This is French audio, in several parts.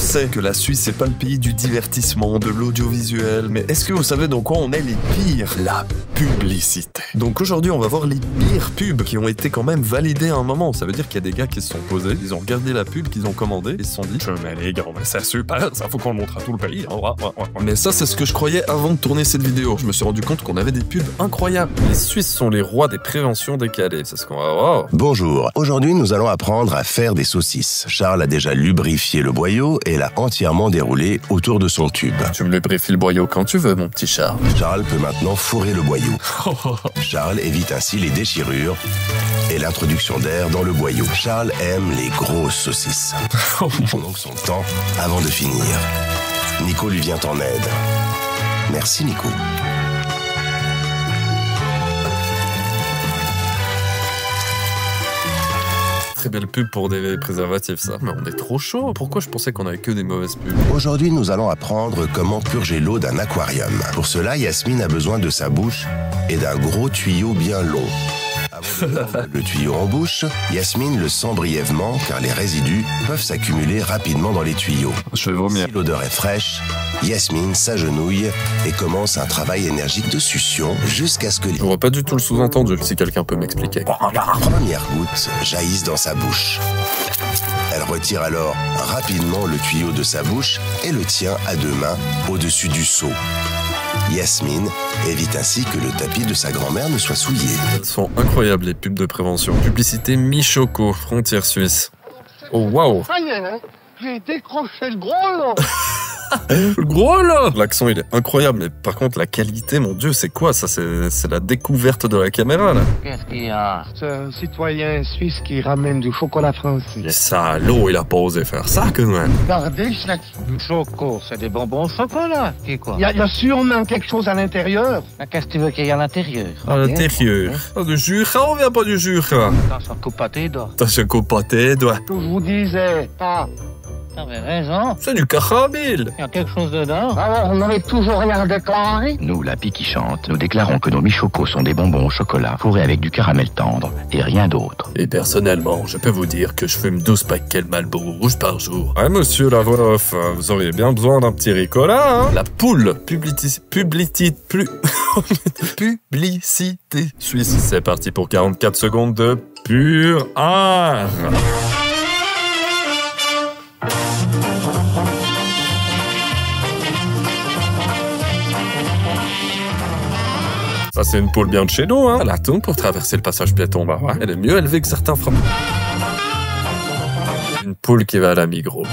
sais que la Suisse c'est pas le pays du divertissement, de l'audiovisuel, mais est-ce que vous savez dans quoi on est les pires? La publicité. Donc aujourd'hui on va voir les pires pubs qui ont été quand même validées à un moment. Ça veut dire qu'il y a des gars qui se sont posés, ils ont regardé la pub qu'ils ont commandé, ils se sont dit mais les gars, c'est super, ça faut qu'on le montre à tout le pays. Mais ça c'est ce que je croyais avant de tourner cette vidéo. Je me suis rendu compte qu'on avait des pubs incroyables. Les Suisses sont les rois des préventions décalées, c'est ce qu'on va voir. Bonjour, aujourd'hui nous allons apprendre à faire des saucisses. Charles a déjà lubrifié le boyau et l'a entièrement déroulé autour de son tube. Tu me lubrifies le boyau quand tu veux, mon petit Charles. Charles peut maintenant fourrer le boyau. Charles évite ainsi les déchirures et l'introduction d'air dans le boyau. Charles aime les grosses saucisses. Il prend donc son temps avant de finir. Nico lui vient en aide. Merci Nico. Très belle pub pour des préservatifs, ça. Mais on est trop chaud. Pourquoi je pensais qu'on avait que des mauvaises pubs? Aujourd'hui, nous allons apprendre comment purger l'eau d'un aquarium. Pour cela, Yasmine a besoin de sa bouche et d'un gros tuyau bien long. Avant de mettre le tuyau en bouche, Yasmine le sent brièvement car les résidus peuvent s'accumuler rapidement dans les tuyaux. Je vais vomir. Si l'odeur est fraîche, Yasmine s'agenouille et commence un travail énergique de succion jusqu'à ce que Je vois pas du tout le sous-entendu, si quelqu'un peut m'expliquer. premières gouttes jaillissent dans sa bouche. Elle retire alors rapidement le tuyau de sa bouche et le tient à deux mains au-dessus du seau. Yasmine évite ainsi que le tapis de sa grand-mère ne soit souillé. Elles sont incroyables les pubs de prévention. Publicité Mi-Choco, frontière suisse. Oh waouh. Ça y est, hein, j'ai décroché le gros lot. Le gros là. L'accent il est incroyable, mais par contre la qualité, mon dieu, c'est quoi ça? C'est la découverte de la caméra là. Qu'est-ce qu'il y a? C'est un citoyen suisse qui ramène du chocolat français. Le salaud, il a pas osé faire ça quand même. Regardez, Schnack. Du choco, c'est des bonbons au chocolat. Qui quoi? Il y a sûrement quelque chose à l'intérieur. Qu'est-ce que tu veux qu'il y ait à l'intérieur? À l'intérieur. Ah, du Jura, on vient pas du Jura. T'as coupe à tes doigts. T'as ce copaté, toi. Que je vous disais. Ah, T'avais raison. C'est du caramel. Il y a quelque chose dedans. alors on n'avait toujours rien déclaré. Nous, la Pie qui chante, nous déclarons que nos mi-chocos sont des bonbons au chocolat fourrés avec du caramel tendre et rien d'autre. Et personnellement, je peux vous dire que je fume 12 paquets de Marlboro rouge par jour. Ouais, monsieur la voix off, vous auriez bien besoin d'un petit ricola, hein. La poule, publicité suisse. C'est parti pour 44 secondes de pur art. Ça, c'est une poule bien de chez nous, hein. Elle attend pour traverser le passage piéton, bah ouais. Elle est mieux élevée que certains francs. Une poule qui va à la Migros.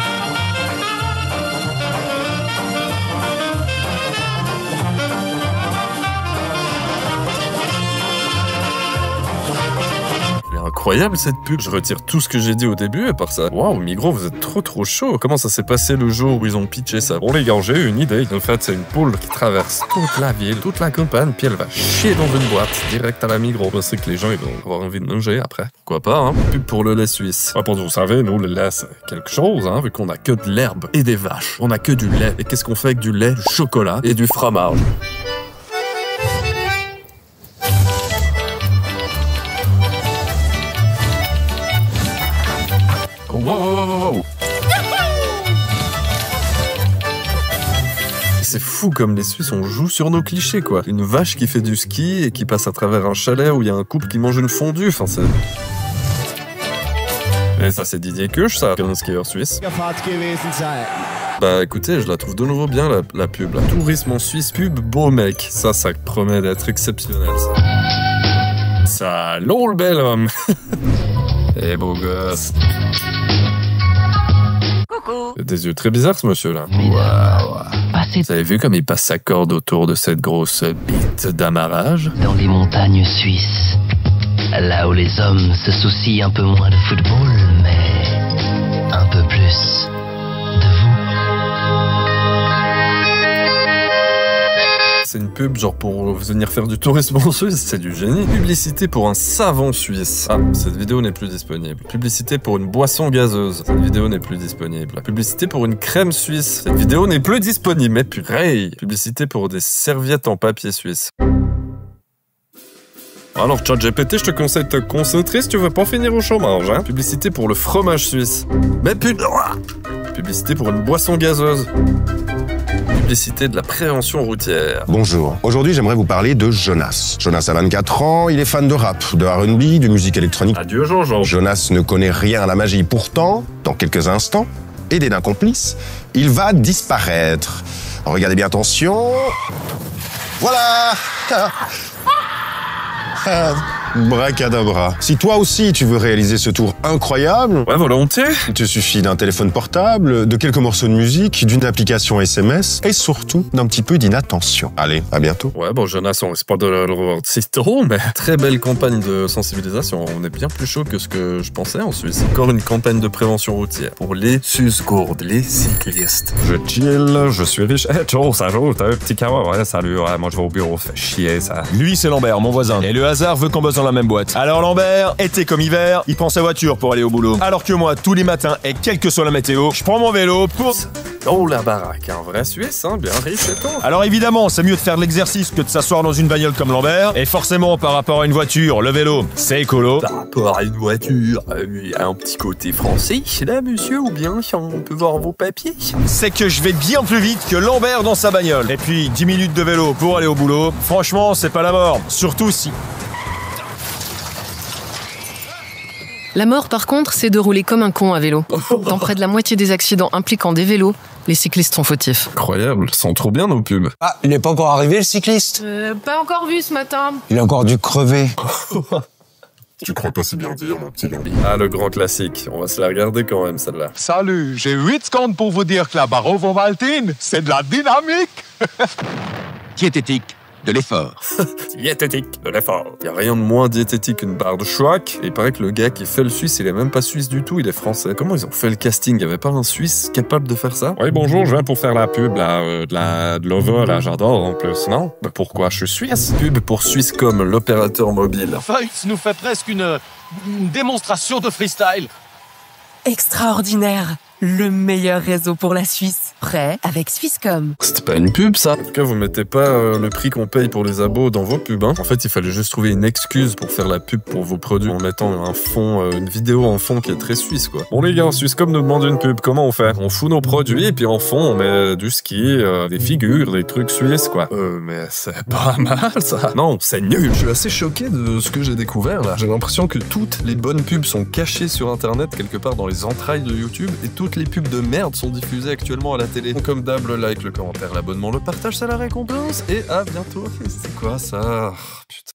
Incroyable cette pub, je retire tout ce que j'ai dit au début et par ça. Waouh, Migros, vous êtes trop chaud. Comment ça s'est passé le jour où ils ont pitché ça? Bon les gars, j'ai eu une idée. En fait, c'est une poule qui traverse toute la ville, toute la campagne, puis elle va chier dans une boîte direct à la Migros. Je sais que les gens ils vont avoir envie de manger après. Pourquoi pas, hein? Pub pour le lait suisse. Ouais, pour vous savez, nous le lait c'est quelque chose, hein, vu qu'on a que de l'herbe et des vaches. On a que du lait. Et qu'est-ce qu'on fait avec du lait, du chocolat et du fromage? Wow. C'est fou comme les Suisses, on joue sur nos clichés quoi. Une vache qui fait du ski et qui passe à travers un chalet où il y a un couple qui mange une fondue, enfin c'est... Et ça c'est Didier Kusch, ça, un skieur suisse. Bah écoutez, je la trouve de nouveau bien la pub là. Tourisme en Suisse, pub beau mec. Ça promet d'être exceptionnel ça. Salaud le bel homme. Eh beau gosse. Il a des yeux très bizarres ce monsieur là. Vous avez vu comme il passe sa corde autour de cette grosse bite d'amarrage? Dans les montagnes suisses, là où les hommes se soucient un peu moins de football, mais un peu plus de vous. C'est une pub genre pour venir faire du tourisme en Suisse, c'est du génie. Publicité pour un savon suisse. Ah, cette vidéo n'est plus disponible. Publicité pour une boisson gazeuse. Cette vidéo n'est plus disponible. Publicité pour une crème suisse. Cette vidéo n'est plus disponible. Mais purée. Publicité pour des serviettes en papier suisse. Alors, ChatGPT, je te conseille de te concentrer si tu veux pas finir au chômage, hein. Publicité pour le fromage suisse. Mais Publicité pour une boisson gazeuse. Publicité de la prévention routière. Bonjour. Aujourd'hui, j'aimerais vous parler de Jonas. Jonas a 24 ans, il est fan de rap, de R&B, de musique électronique. Adieu Jean-Jean. Jonas ne connaît rien à la magie. Pourtant, dans quelques instants, aidé d'un complice, il va disparaître. Regardez bien attention. Voilà. Bracadabra. Si toi aussi tu veux réaliser ce tour incroyable, Ouais, volontiers. il te suffit d'un téléphone portable, de quelques morceaux de musique, d'une application SMS et surtout d'un petit peu d'inattention. Allez, à bientôt. Ouais, bon, Jonas, on risque pas de le revoir sitôt, mais très belle campagne de sensibilisation. On est bien plus chaud que ce que je pensais en Suisse. Encore une campagne de prévention routière pour les susgourdes, les cyclistes. Je chill, je suis riche. Hey, Joe, ça joue, t'as un petit carreau. Ouais, salut, ouais, moi je vais au bureau, fait chier ça. Lui, c'est Lambert, mon voisin. Et le hasard veut qu'on bosse dans la même boîte. Alors Lambert, été comme hiver, il prend sa voiture pour aller au boulot. Alors que moi, tous les matins, et quelle que soit la météo, je prends mon vélo pour... Oh, la baraque, un vrai Suisse, hein, bien riche et tout. Alors évidemment, c'est mieux de faire de l'exercice que de s'asseoir dans une bagnole comme Lambert. Et forcément, par rapport à une voiture, le vélo, c'est écolo. Par rapport à une voiture, il y a un petit côté français, là, monsieur, ou bien on peut voir vos papiers. C'est que je vais bien plus vite que Lambert dans sa bagnole. Et puis, 10 minutes de vélo pour aller au boulot, franchement, c'est pas la mort. Surtout si... La mort, par contre, c'est de rouler comme un con à vélo. Dans près de la moitié des accidents impliquant des vélos, les cyclistes sont fautifs. Incroyable, sont trop bien nos pubs. Ah, il n'est pas encore arrivé le cycliste? Pas encore vu ce matin. Il a encore dû crever. Tu crois pas si bien dire, mon petit Lambi. Ah, le grand classique. On va se la regarder quand même, celle-là. Salut, j'ai 8 secondes pour vous dire que la Barrovo-Maltine, c'est de la dynamique. Diététique de l'effort. Diététique de l'effort. Y a rien de moins diététique qu'une barre de Schwack. Et il paraît que le gars qui fait le Suisse, il est même pas suisse du tout, il est français. Comment ils ont fait le casting? Y avait pas un Suisse capable de faire ça? Oui, bonjour, je viens pour faire la pub, là, de l'OVA, là, j'adore en plus. Non? Mais pourquoi? Je suis suisse. Pub pour Swisscom, l'opérateur mobile. Enfin, il nous fait presque une démonstration de freestyle. Extraordinaire! Le meilleur réseau pour la Suisse. Prêt avec Swisscom. C'était pas une pub, ça. En tout cas, vous mettez pas le prix qu'on paye pour les abos dans vos pubs, hein. En fait, il fallait juste trouver une excuse pour faire la pub pour vos produits en mettant un fond, une vidéo en fond qui est très suisse, quoi. Bon, les gars, Swisscom nous demande une pub. Comment on fait? On fout nos produits et puis en fond, on met du ski, des figures, des trucs suisses, quoi. Mais c'est pas mal, ça. Non, c'est nul. Je suis assez choqué de ce que j'ai découvert, là. J'ai l'impression que toutes les bonnes pubs sont cachées sur Internet, quelque part dans les entrailles de YouTube, et toutes les pubs de merde sont diffusées actuellement à la télé. Comme d'hab, le like, le commentaire, l'abonnement, le partage, c'est la récompense. Et à bientôt. C'est quoi ça? Putain.